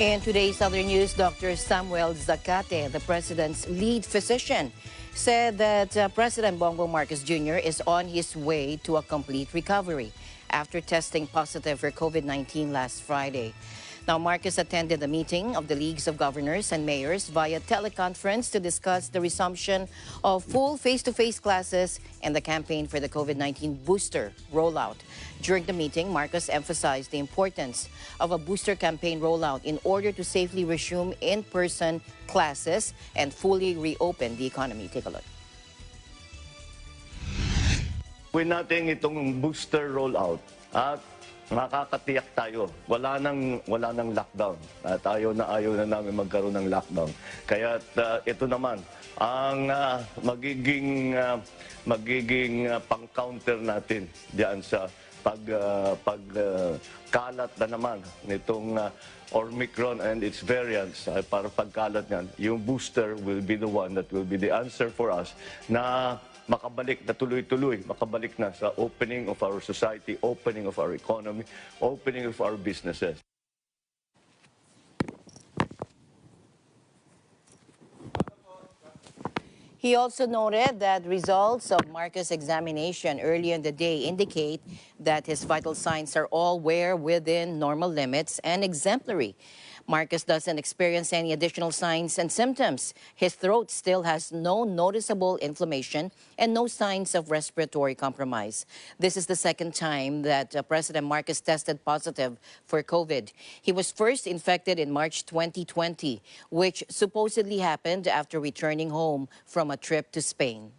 In today's other news, Dr. Samuel Zacate, the president's lead physician, said that President Bongbong Marcos Jr. is on his way to a complete recovery after testing positive for COVID-19 last Friday. Now, Marcos attended a meeting of the Leagues of Governors and Mayors via teleconference to discuss the resumption of full face-to-face classes and the campaign for the COVID-19 booster rollout. During the meeting, Marcos emphasized the importance of a booster campaign rollout in order to safely resume in-person classes and fully reopen the economy. Take a look. Gawin natin itong booster rollout at makakatiyak tayo. Wala nang lockdown. At ayaw na namin magkaroon ng lockdown. Kaya ito naman ang magiging pang-counter natin diyan sa pagkalat na naman nitong Omicron and its variants. Para pagkalat niyan, yung booster will be the one that will be the answer for us na makabalik na tuloy-tuloy, makabalik na sa opening of our society, opening of our economy, opening of our businesses. He also noted that results of Marcos' examination earlier in the day indicate that his vital signs are all within normal limits and exemplary. Marcos doesn't experience any additional signs and symptoms. His throat still has no noticeable inflammation and no signs of respiratory compromise. This is the second time that President Marcos tested positive for COVID. He was first infected in March 2020, which supposedly happened after returning home from a trip to Spain.